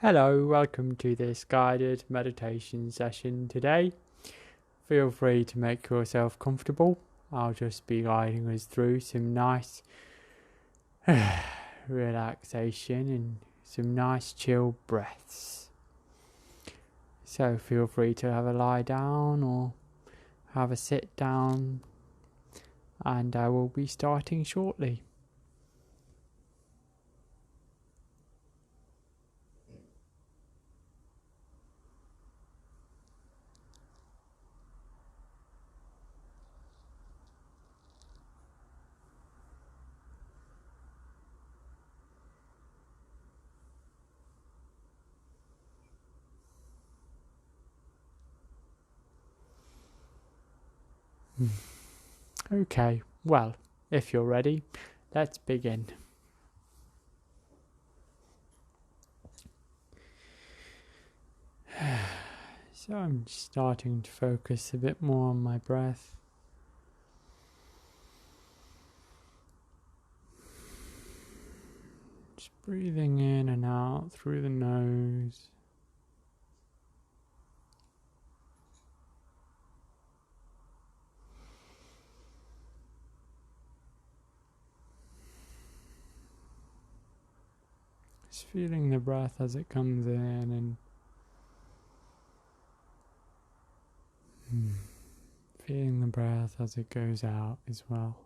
Hello, welcome to this guided meditation session today. Feel free to make yourself comfortable. I'll just be guiding us through some nice relaxation and some nice chill breaths. So feel free to have a lie down or have a sit down, and I will be starting shortly. Okay, well, if you're ready, let's begin. So I'm starting to focus a bit more on my breath. Just breathing in and out through the nose. Just feeling the breath as it comes in and feeling the breath as it goes out as well.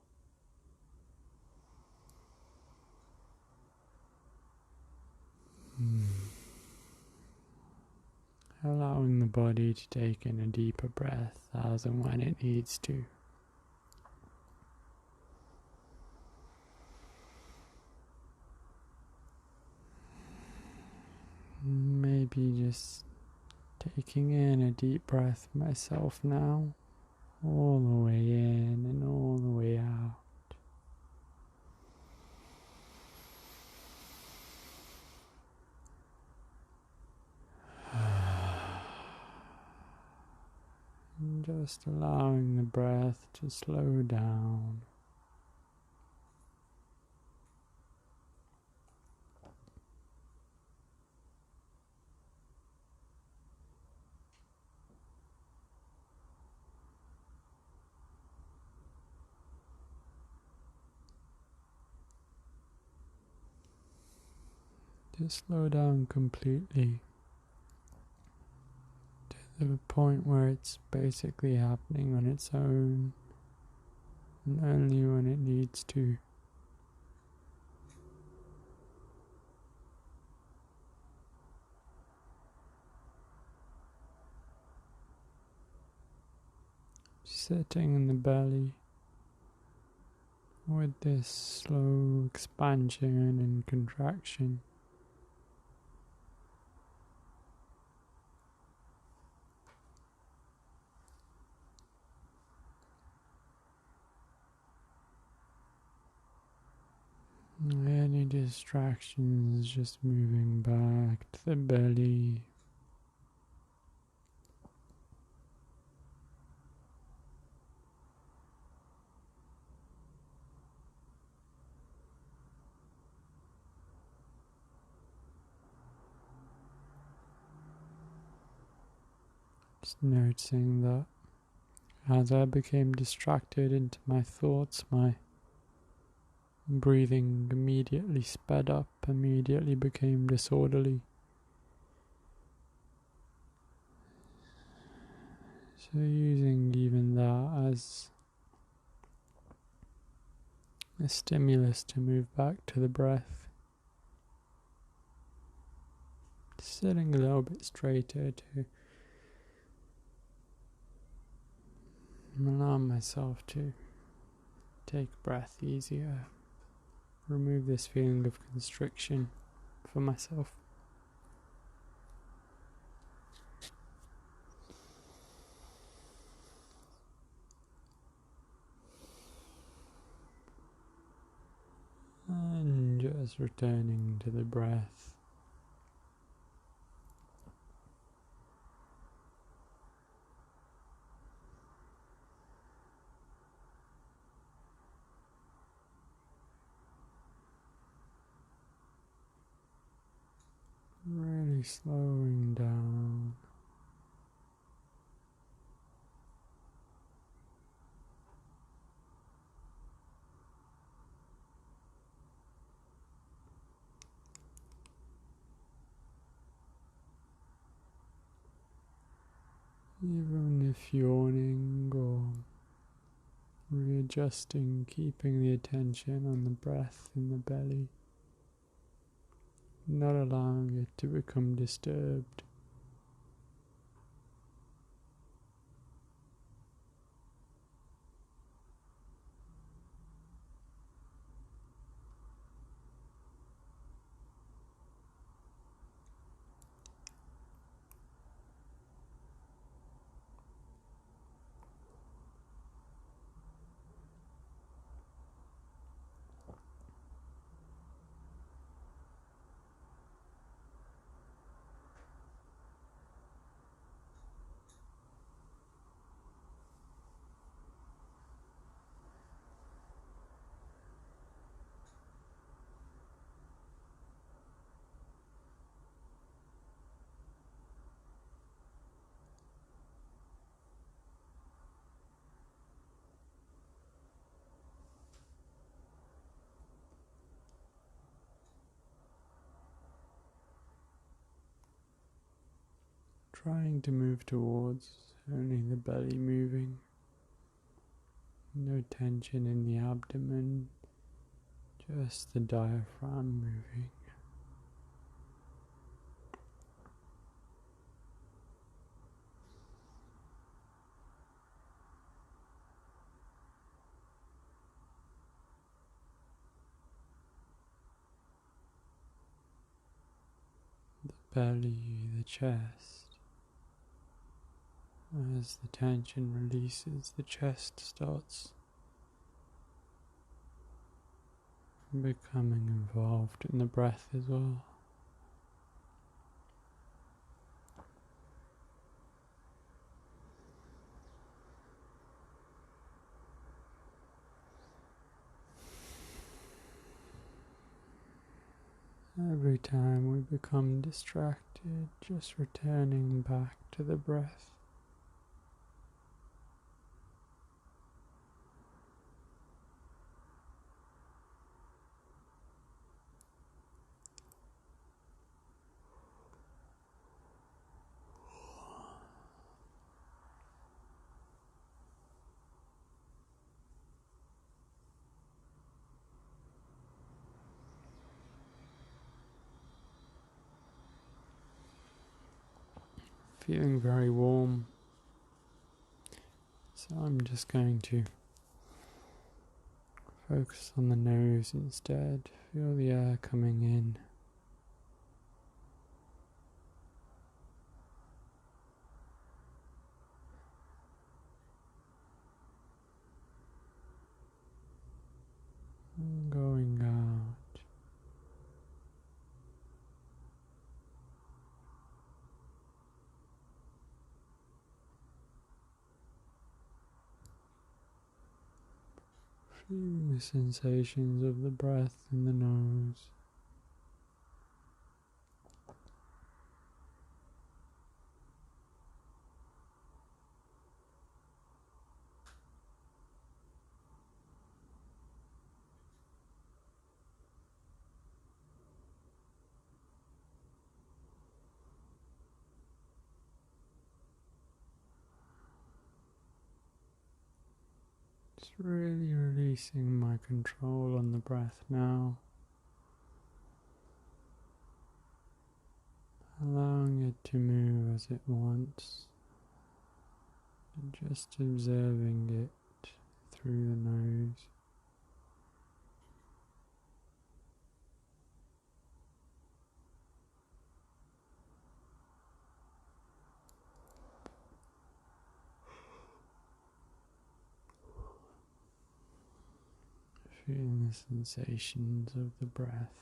Allowing the body to take in a deeper breath as and when it needs to. Maybe just taking in a deep breath myself now, all the way in and all the way out. And just allowing the breath to slow down. To slow down completely to the point where it's basically happening on its own and only when it needs to. Sitting in the belly with this slow expansion and contraction. Any distractions just moving back to the belly. Just noticing that as I became distracted into my thoughts, my breathing immediately sped up, immediately became disorderly. So using even that as a stimulus to move back to the breath. Sitting a little bit straighter to allow myself to take breath easier. Remove this feeling of constriction for myself. And just returning to the breath. Really Slowly slowing down. Even if yawning or readjusting, keeping the attention on the breath in the belly, not allowing it to become disturbed. Trying to move towards only the belly moving, no tension in the abdomen, just the diaphragm moving. The belly, the chest. As the tension releases, the chest starts becoming involved in the breath as well. Every time we become distracted, just returning back to the breath. Feeling very warm, so I'm just going to focus on the nose instead. Feel the air coming in. And going out. Feeling the sensations of the breath in the nose. Just really releasing my control on the breath now. Allowing it to move as it wants. And just observing it through the nose. Feeling the sensations of the breath.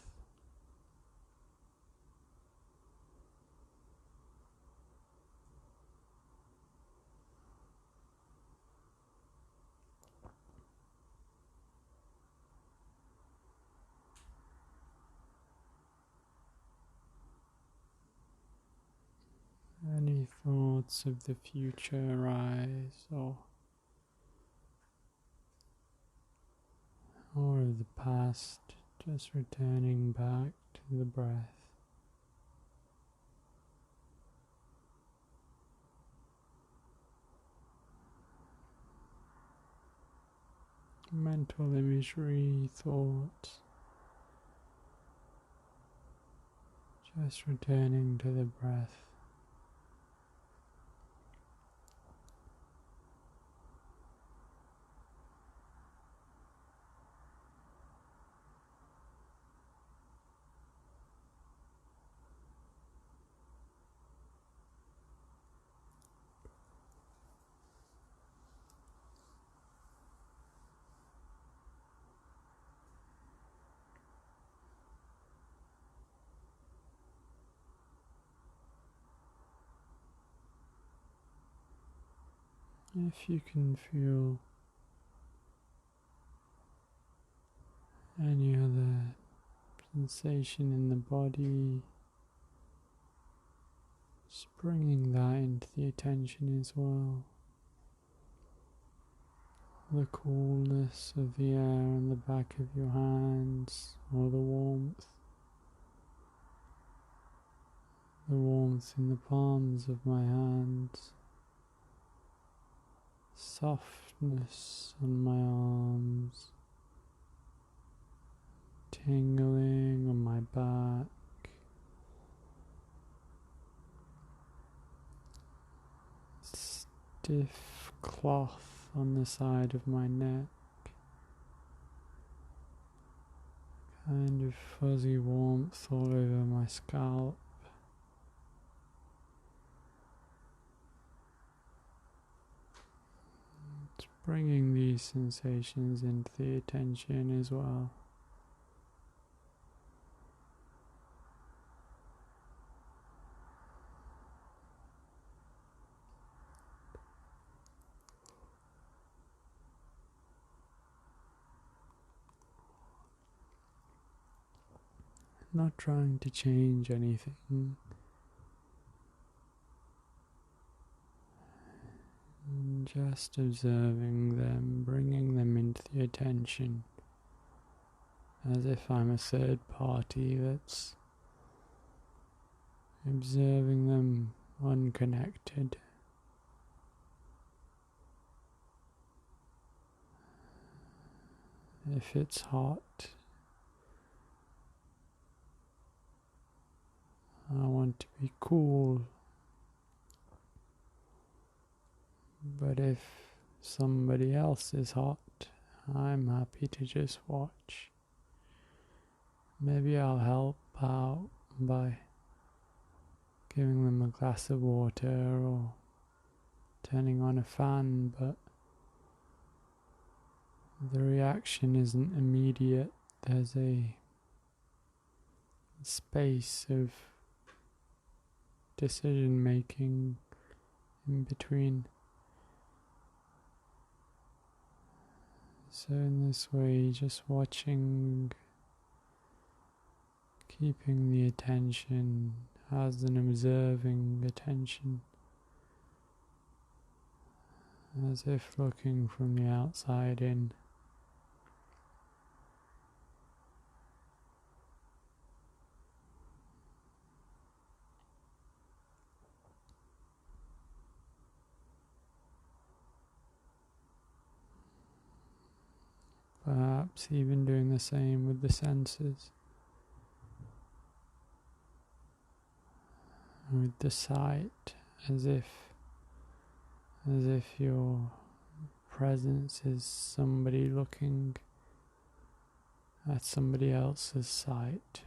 thoughts of the future arise, or of the past, just returning back to the breath. Mental imagery, thoughts, just returning to the breath. If you can feel any other sensation in the body, just bringing that into the attention as well. The coolness of the air on the back of your hands, or the warmth in the palms of my hands, softness on my arms, tingling on my back, stiff cloth on the side of my neck, kind of fuzzy warmth all over my scalp. It's bringing these sensations into the attention as well. Not trying to change anything, just observing them, bringing them into the attention, as if I'm a third party that's observing them unconnected. If it's hot, I want to be cool. But if somebody else is hot, I'm happy to just watch. Maybe I'll help out by giving them a glass of water or turning on a fan, but the reaction isn't immediate. There's a space of decision making in between. So in this way, just watching, keeping the attention as an observing attention, as if looking from the outside in. Perhaps even doing the same with the senses, with the sight, as if your presence is somebody looking at somebody else's sight.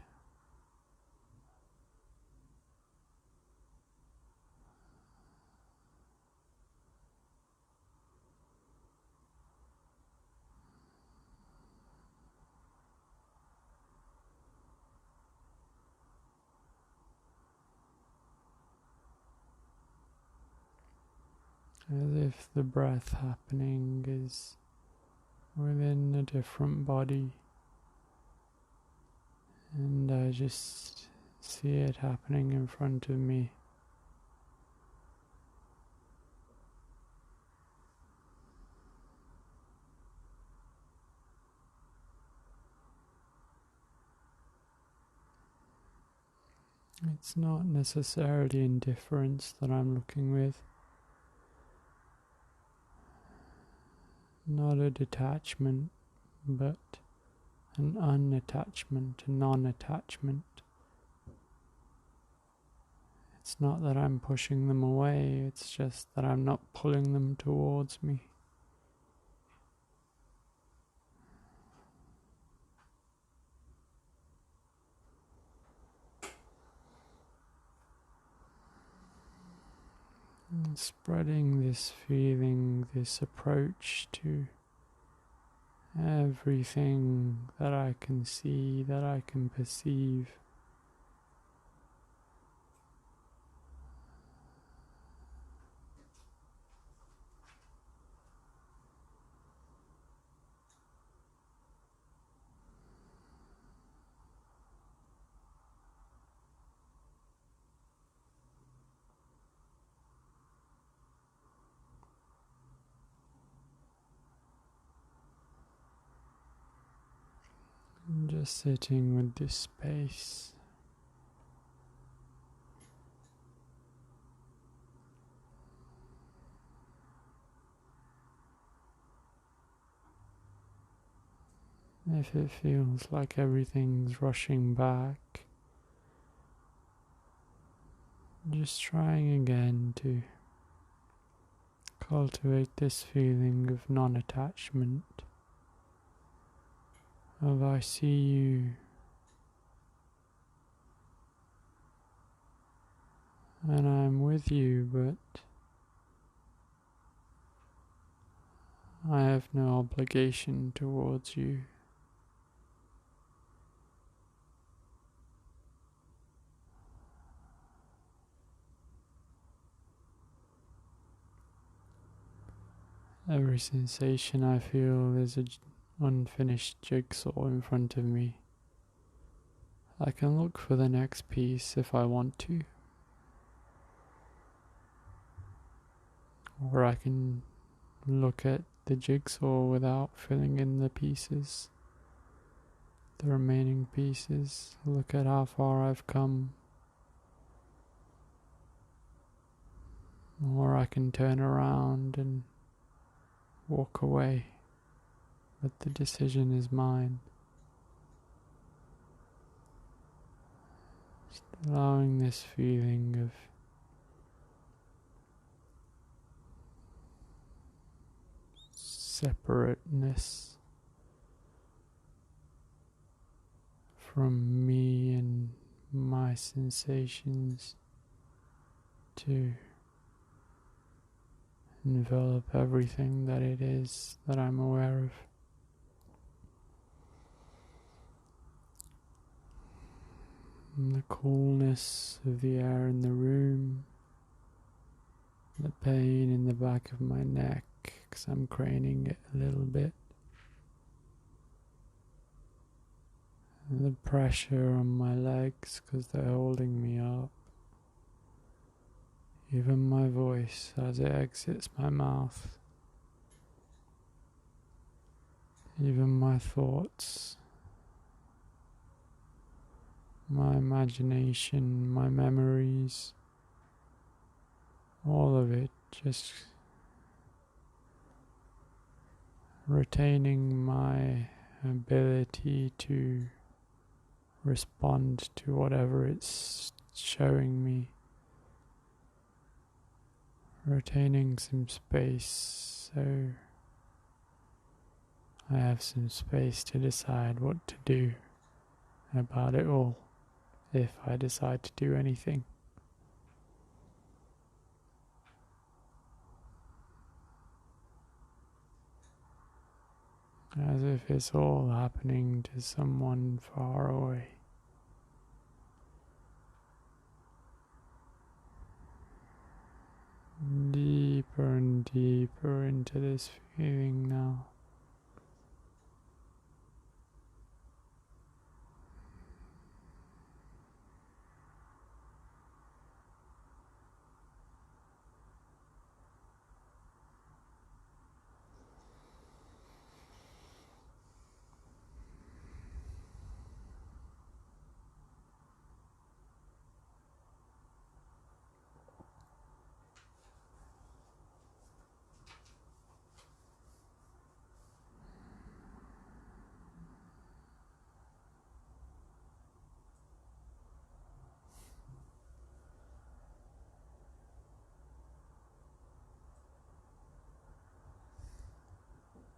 As if the breath happening is within a different body, and I just see it happening in front of me. It's not necessarily indifference that I'm looking with, not a detachment, but an unattachment, a non-attachment. It's not that I'm pushing them away, it's just that I'm not pulling them towards me. And spreading this feeling, this approach to everything that I can see, that I can perceive. And just sitting with this space. If it feels like everything's rushing back, just trying again to cultivate this feeling of non-attachment, of I see you and I'm with you, but I have no obligation towards you. Every sensation I feel is an unfinished jigsaw in front of me. I can look for the next piece if I want to. Or I can look at the jigsaw without filling in the pieces, the remaining pieces. Look at how far I've come. Or I can turn around and walk away, but the decision is mine. Just allowing this feeling of separateness from me and my sensations to envelop everything that it is that I'm aware of. And the coolness of the air in the room, the pain in the back of my neck because I'm craning it a little bit, and the pressure on my legs because they're holding me up, even my voice as it exits my mouth, even my thoughts, my imagination, my memories, all of it, just retaining my ability to respond to whatever it's showing me, retaining some space so I have some space to decide what to do about it all, if I decide to do anything. As if it's all happening to someone far away. Deeper and deeper into this feeling now.